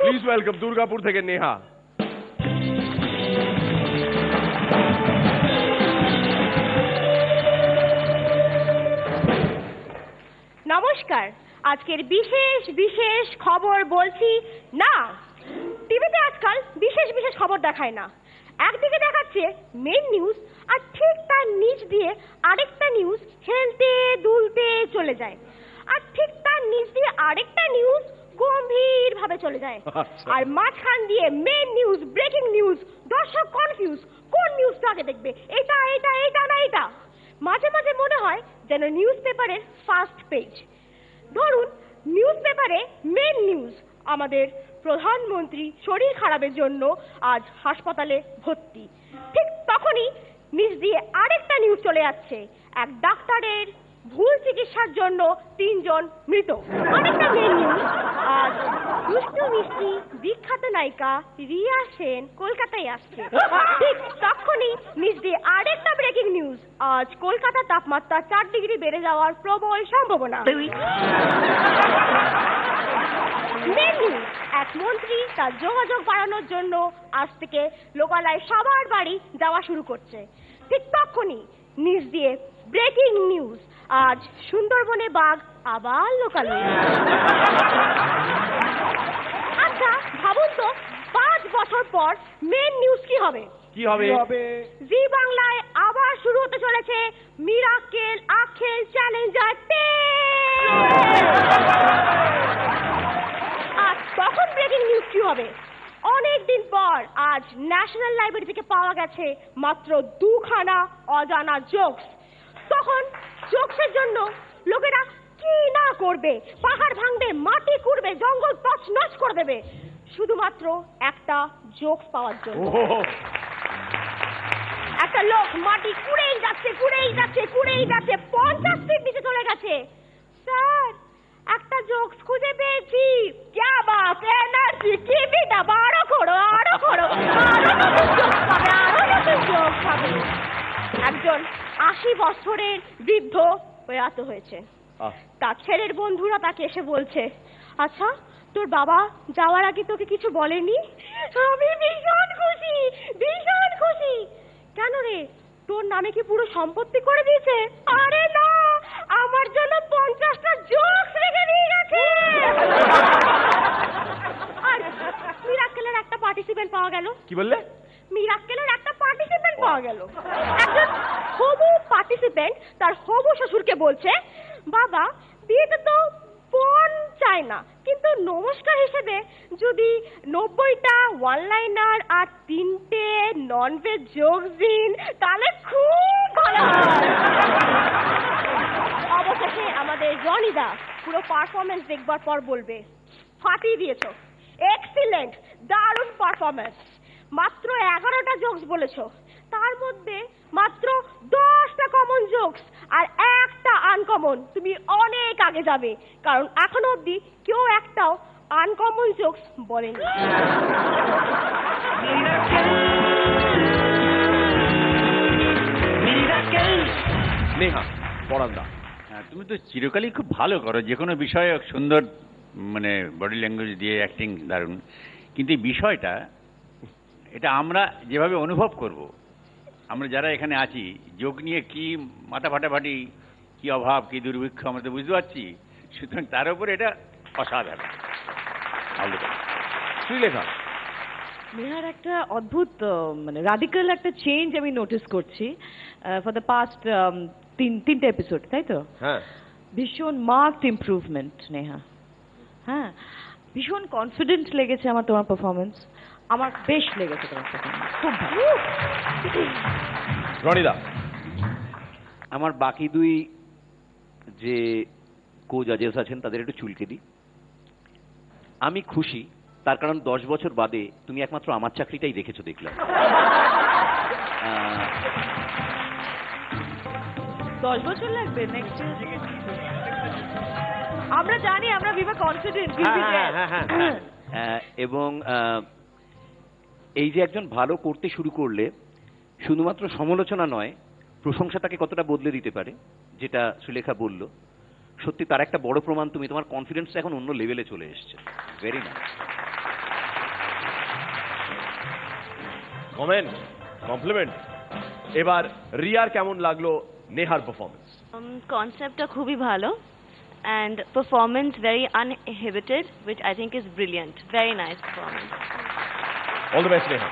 Please welcome Durgapur থেকে নেহা। নমস্কার, আজকের বিশেষ বিশেষ খবর বলছি না। টিভিতে আজকাল বিশেষ বিশেষ খবর দেখায় না। একদিকে দেখাচ্ছে মেন নিউজ, আর ঠিক তার নিচ দিয়ে আরেকটা নিউজ হেলতে দুলতে চলে যায়, আর ঠিক তার নিচ দিয়ে আরেকটা নিউজ গম্ভীর ভাবে চলে যায়, আর মাঝখান দিয়ে মেন নিউজ, ব্রেকিং নিউজ। দর্শক কনফিউজ, কোন নিউজটা আগে দেখবে, এটা এটা এটা না এটা। মাঝে মাঝে মনে হয় যেন নিউজ পেপারের ফার্স্ট পেজ। ধরুন নিউজ পেপারে মেন নিউজ, আমাদের প্রধানমন্ত্রী শরীর খারাপের জন্য আজ হাসপাতালে ভর্তি। ঠিক তখনই নিচ দিয়ে আরেকটা নিউজ চলে যাচ্ছে, এক ডাক্তারের ভুল চিকিৎসার জন্য 3 জন মৃত। আরেকটা মেন নিউজ, আজ দুষ্টু মিষ্টি বিখ্যাত নায়িকা রিয়া সেন কলকাতায় আসছে। ঠিক তখনই নিচ দিয়ে আরেকটা ব্রেকিং নিউজ, আজ কলকাতার তাপমাত্রা 4 ডিগ্রি বেড়ে যাওয়ার প্রবল সম্ভাবনা। মেন নিউজ, এক মন্ত্রী তার যোগাযোগ বাড়ানোর জন্য আজ থেকে লোকালয়ে সবার বাড়ি যাওয়া শুরু করছে। ঠিক তখনই নিচ দিয়ে ব্রেকিং নিউজ, আজ সুন্দরবনে বাঘ আবার লোকালয়ে। আচ্ছা ভাবুন তো, 5 বছর পর মেন নিউজ কি হবে? কি হবে? জি বাংলায় আবার শুরু হতে চলেছে মিরাকেল আখেল চ্যালেঞ্জার 10। আর তখন ব্রেকিং নিউজ কি হবে? অনেকদিন পর আজ ন্যাশনাল লাইব্রেরি থেকে পাওয়া গেছে মাত্র 2খানা অজানা জোকস। তখন জোকসের জন্য লোকেরা কি না করবে, পাহাড় ভাঙবে, মাটি কুড়বে, জঙ্গল তছনছ করে দেবে, শুধুমাত্র একটা জোকস পাওয়ার জন্য। একটা লোক মাটি কুড়েই যাচ্ছে কুড়েই যাচ্ছে কুড়েই যাচ্ছে, 50 ফিট নিচে চলে গেছে। স্যার, একটা জোকস খুঁজে পেয়েছি। क्या बात है, एनर्जी की बेटा, আরো করো আরো করো, আরো জোকস পাবে। একজন 80 বছরের বৃদ্ধ প্রয়াত হয়েছে। তার ছেলের বন্ধুরা তাকে এসে বলছে, আচ্ছা তোর বাবা যাওয়ার আগে তোকে কিছু বলেনি? আমি ভীষণ খুশি, ভীষণ খুশি। কেন রে, তোর নামে কি পুরো সম্পত্তি করে দিয়েছে? আরে না, আমার জন্য 50টা জোকস রেখে দিয়ে গেছে। আর মিরাকেলের একটা পার্টিসিপেন্ট পাওয়া গেল। কি বললে? মিরাকেলের একটা পার্টিসিপেন্ট পাওয়া গেল। একজন হবু পার্টিসিপেন্ট তার হবু শ্বশুরকে বলছে, বাবা বিয়েতে তো পণ চাই না, কিন্তু নমস্কার হিসেবে যদি 90টা ওয়ান লাইনার আর 3টে ননভেজ জোকস দিন তাহলে খুব ভালো হয়। অবশেষে আমাদের রনিদা পুরো পারফরমেন্স দেখবার পর বলবে, ফাটিয়ে দিয়েছো, এক্সিলেন্ট, দারুণ পারফরমেন্স। মাত্র 11টা জোকস বলেছো, তার মধ্যে মাত্র 10টা কমন জোকস আর একটা আনকমন। তুমি অনেক আগে যাবে, কারণ এখনো অবধি কেউ একটাও আনকমন জোকস বলেনি। নেহা পরান্দা, তুমি তো চিরকালই খুব ভালো করো, যে কোনো বিষয়ে সুন্দর মানে বডি ল্যাঙ্গুয়েজ দিয়ে অ্যাক্টিং দারুণ। কিন্তু এই বিষয়টা, এটা আমরা যেভাবে অনুভব করব, আমরা যারা এখানে আছি, যোগ নিয়ে কি মাথা ফাটাফাটি, কি অভাব, কি দুর্ভিক্ষ, আমরা তো বুঝতে পারছি। সুতরাং তার উপরে এটা অসাধারণ। শ্রীলেখা, নেহার একটা অদ্ভুত মানে রাডিক্যাল একটা চেঞ্জ আমি নোটিস করছি ফর দ্য পাস্ট 3টে এপিসোড, তাই তো? হ্যাঁ, ভীষণ মার্কড ইমপ্রুভমেন্ট নেহা। হ্যাঁ, ভীষণ কনফিডেন্ট লেগেছে আমার তোমার পারফরমেন্স। আমার বেশ লেগেছে তোমার পারফরমেন্স, খুব ভালো। রনিদা, আমার বাকি 2 যে কো জাজেস আছেন তাদের একটু চুলকে দিই। আমি খুশি, তার কারণ 10 বছর বাদে তুমি একমাত্র আমার চাকরিটাই দেখেছো দেখলাম। 10 বছর লাগবে নেক্সট ইয়ার। আমরা জানি, আমরা উই ওয়ার কনফিডেন্ট। এবং এই যে একজন ভালো করতে শুরু করলে শুধুমাত্র সমালোচনা নয়, প্রশংসা তাকে কতটা বদলে দিতে পারে যেটা সুলেখা বলল, সত্যি তার একটা বড় প্রমাণ তুমি, তোমার কনফিডেন্সটা এখন অন্য লেভেলে চলে এসছে। Very nice. Comment, compliment. এবার রিয়ার কেমন লাগলো নেহার পারফরমেন্স? কনসেপ্টটা খুবই ভালো and performance very uninhibited, which I think is brilliant. Very nice performance. All the best, Neha.